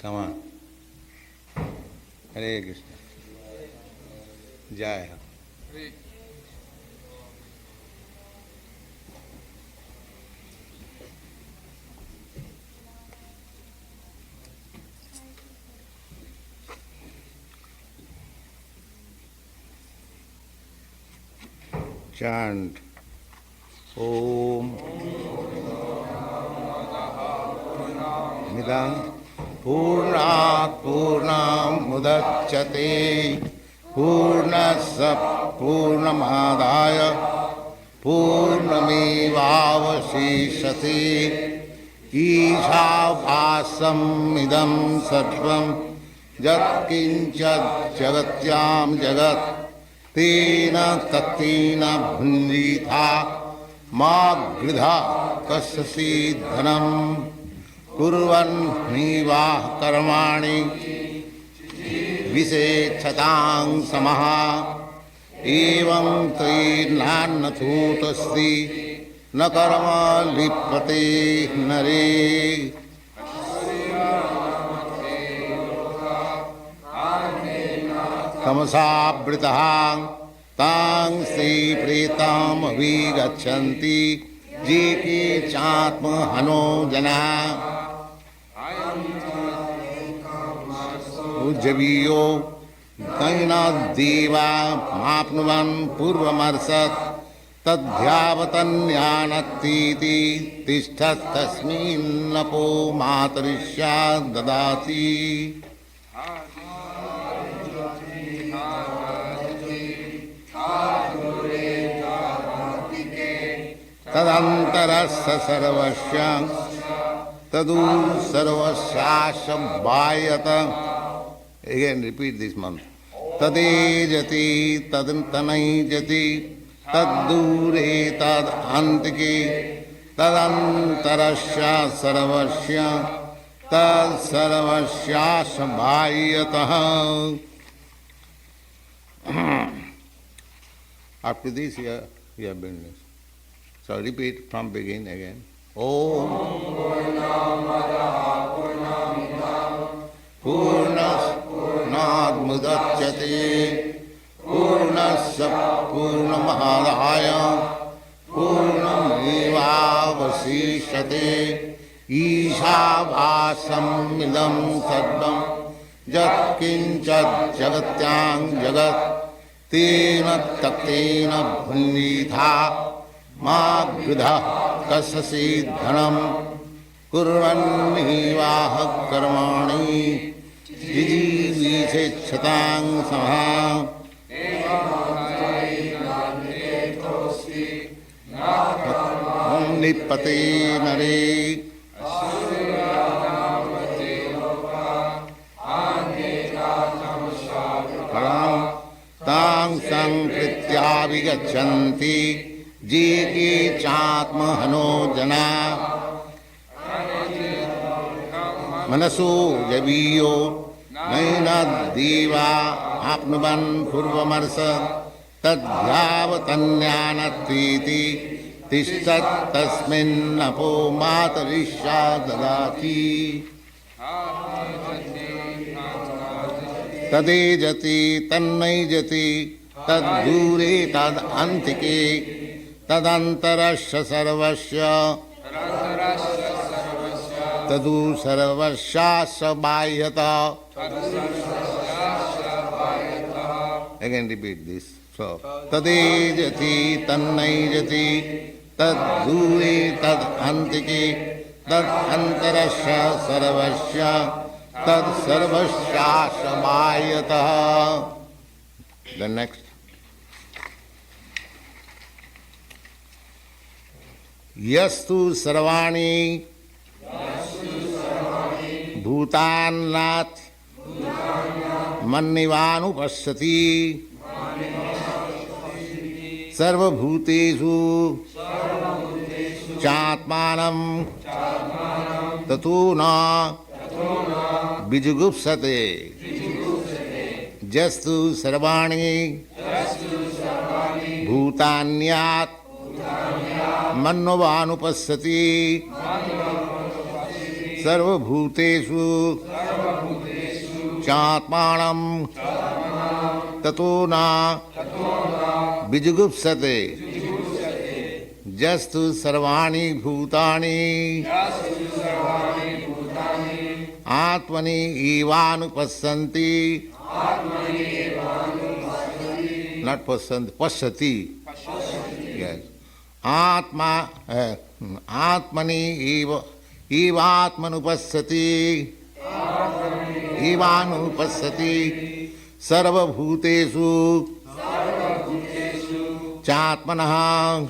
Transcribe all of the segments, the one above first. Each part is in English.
Come on. Hare Krishna. Jai Ho. Chant Om Midam Purnat Purnam Mudachyate Purnasya Purnamadaya Purnamevavashishyate Ishavasam Idam Sarvam Yat Kinchad Jagatyam Jagat Tena Tatina Bhunjitha Ma Gridha Kasasi Dhanam Kurvan Nivah Karmani Visechatang Samaha Evam Trinannathutasthi Na Karma Lipate Nare Tamasabritahang Tang Sri Pretam Vigachanti Jiki Chatma Hano Jana Ujjaviyo Kaina Deva Mapnuvan Purvamarsat Tadhyavatanyanattiti Tishtat Tasmin Napo Matarishya Dadati Tadantarasya sarvasyam Tadu sarvasyasya bhayata. Again repeat this mantra. Tadejati tadantanayjati Taddure tad antike Tadantarasya sarvasya Tad sarvasyasya bhayata. After this we have been this. So repeat from begin again. Om Purnas Purnad Mudachyate Purnasya Purnamahādhaya Purnamevavashishyate Ishavasam Idam Sarvam Yat Kinchad Jagatyang Jagat Tena Taktena Bhunjitha Ma Gridha Kasasi Dhanam Kurvan Nivah Karmani Jīvera Samaha Nipate Nare Tang Sankritya Vigachanti Jiki Chatma Hano Jana Manasu Javiyo Naina Deva Apnuban Purvamarsa Tadhyavatanyanattiti Tishtat Tasmin Napo Matarishya Dadati Tadejati Tannayjati Taddure tad antike Tadantarasya sarvasya Tadu sarvasyasya bhayata. Again repeat this. So Tadejati Tannayjati Taddure tad antike Tadantarasya sarvasya Tad sarvasyasya bhayata. The next. Yastu sarvani bhutanat mannivanu pashyati sarvabhutesu chatmanam tatuna bijugupsate jastu sarvani bhutanyat mannovanu pashyati sarvabhutesu chātmanam tato na bijugupsate jastu sarvani bhutani atmani evanupassanti. Not passanti, pashyati. Yes. Atmani evatmanupassati. Evanupassati. Sarvabhutesu chātmanaha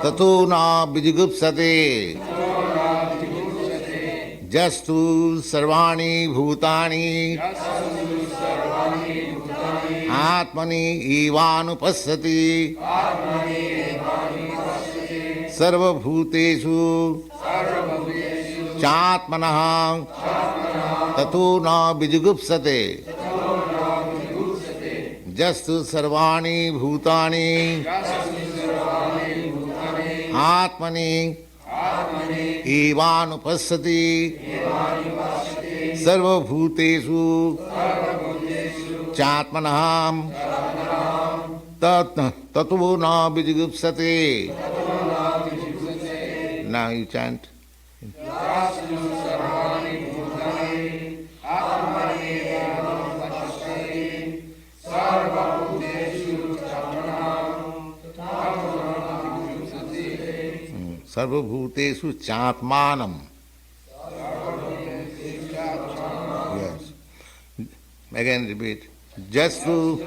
tato na bijigupsate. Jastu sarvani bhutani atmani evanupassati. Sarvabhutesu chātmanaha tato na bijigupsate. Jastu sarvani bhutani atmani evanupassati. Sarvabhutesu chātmanaha tato na bijigupsate. Now you chant. Sarvabhutesu chātmanam. Yes. Again repeat. Jastu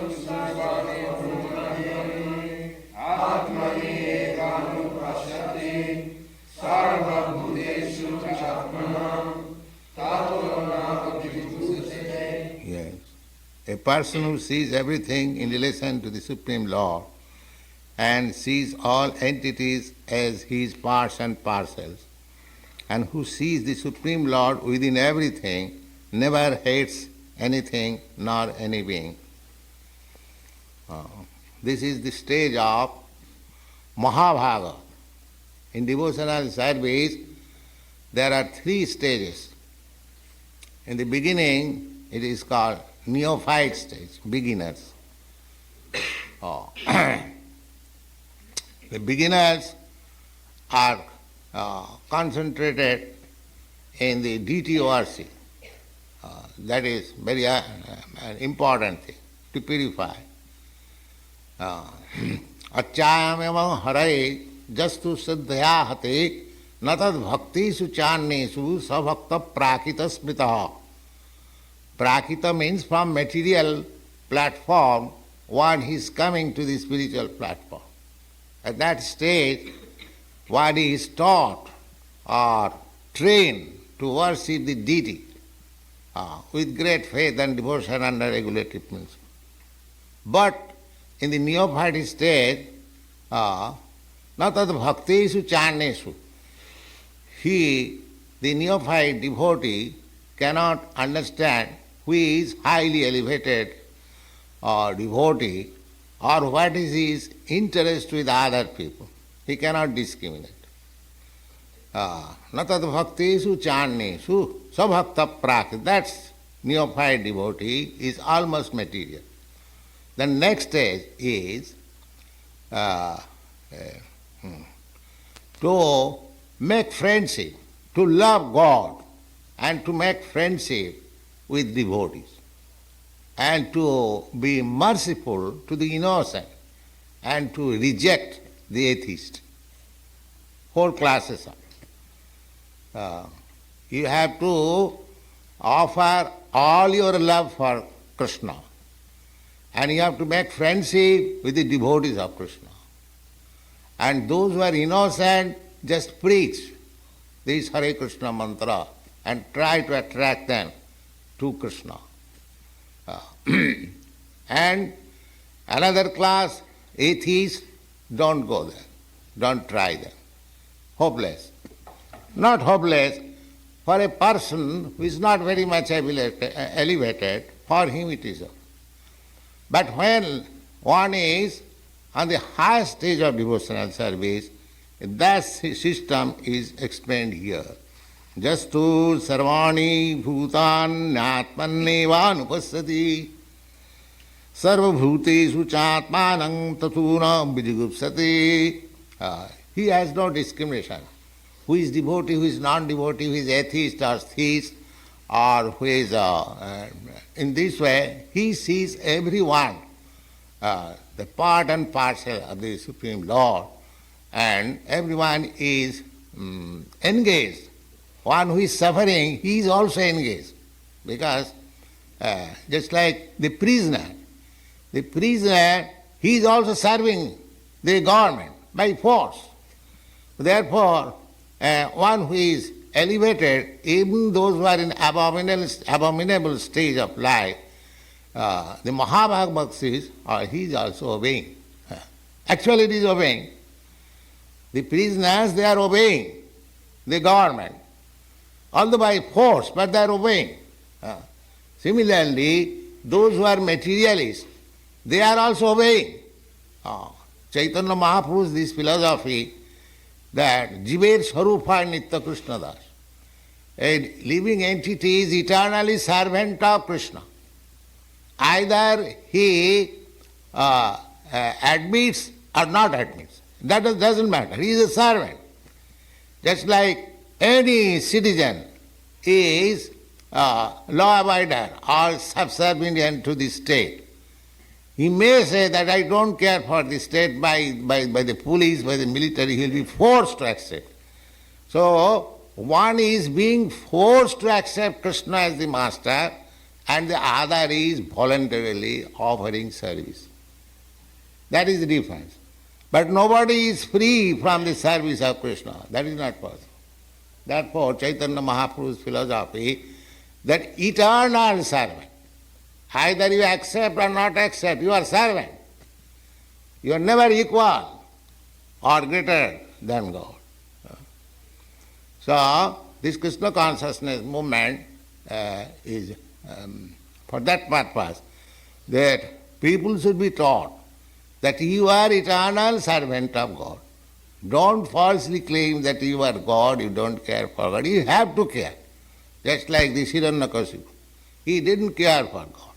Yes. A person who sees everything in relation to the Supreme Lord and sees all entities as his parts and parcels, and who sees the Supreme Lord within everything, never hates anything nor any being. This is the stage of mahā-bhāgavata. In devotional service, there are 3 stages. In the beginning, it is called neophyte stage, beginners. The beginners are concentrated in the deity worship. That is very an important thing, to purify. Acchāyameva haraye jastu siddhaya hate natad bhakti suchannesu sabhakta prakita smitaha. Prakita means from material platform, one is coming to the spiritual platform. At that stage, one is taught or trained to worship the deity with great faith and devotion under regulative principles. But in the neophyte stage, natad bhaktesu channesu, the neophyte devotee, cannot understand who is highly elevated devotee or what is his interest with other people. He cannot discriminate. Natad bhaktesu channesu sabhakta prakita. That's neophyte devotee is almost material. The next stage is to make friendship, to love God and to make friendship with devotees and to be merciful to the innocent and to reject the atheist. 4 classes are. You have to offer all your love for Krishna and you have to make friendship with the devotees of Krishna. And those who are innocent, just preach this Hare Krishna mantra and try to attract them to Krishna. And another class, atheists, don't go there. Don't try them. Hopeless. Not hopeless. For a person who is not very much elevated, for him it is. But when one is on the highest stage of devotional service, that system is explained here. Jastu sarvani bhutānyātmanevānupassati sarvabhūtesu chātmanam tatūna vijigupsati. He has no discrimination. Who is devotee, who is non-devotee, who is atheist or theist, or who is in this way, he sees everyone, the part and parcel of the Supreme Lord, and everyone is engaged. One who is suffering, he is also engaged. Because just like the prisoner, he is also serving the government by force. Therefore, one who is elevated, even those who are in abominable stage of life, the mahā-bhāgavata, he is also obeying. Actually, it is obeying. The prisoners, they are obeying the government, although by force, but they are obeying. Similarly, those who are materialists, they are also obeying. Caitanya Mahāprabhu's this philosophy that jīvera svarūpa nitya Krishna dāsa. A living entity is eternally servant of Krishna. Either he admits or not admits. That doesn't matter. He is a servant. Just like any citizen is law-abider or subservient to the state. He may say that I don't care for the state by the police, by the military, he will be forced to accept. So, one is being forced to accept Krishna as the master, and the other is voluntarily offering service. That is the difference. But nobody is free from the service of Krishna. That is not possible. Therefore, Caitanya Mahāprabhu's philosophy, that eternal servant, either you accept or not accept, you are servant. You are never equal or greater than God. So, this Krishna consciousness movement is for that purpose, that people should be taught that you are eternal servant of God. Don't falsely claim that you are God, you don't care for God. You have to care. Just like the Hiranyakashipu. He didn't care for God.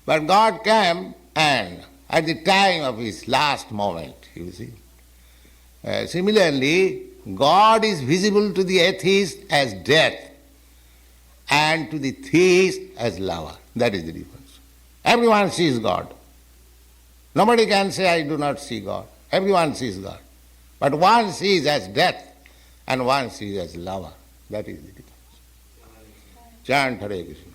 But God came, and at the time of his last moment, you see. Similarly, God is visible to the atheist as death, and to the theist as lover. That is the difference. Everyone sees God. Nobody can say, I do not see God. Everyone sees God. But one sees as death, and one sees as lover. That is the difference. Chant Hare Krishna.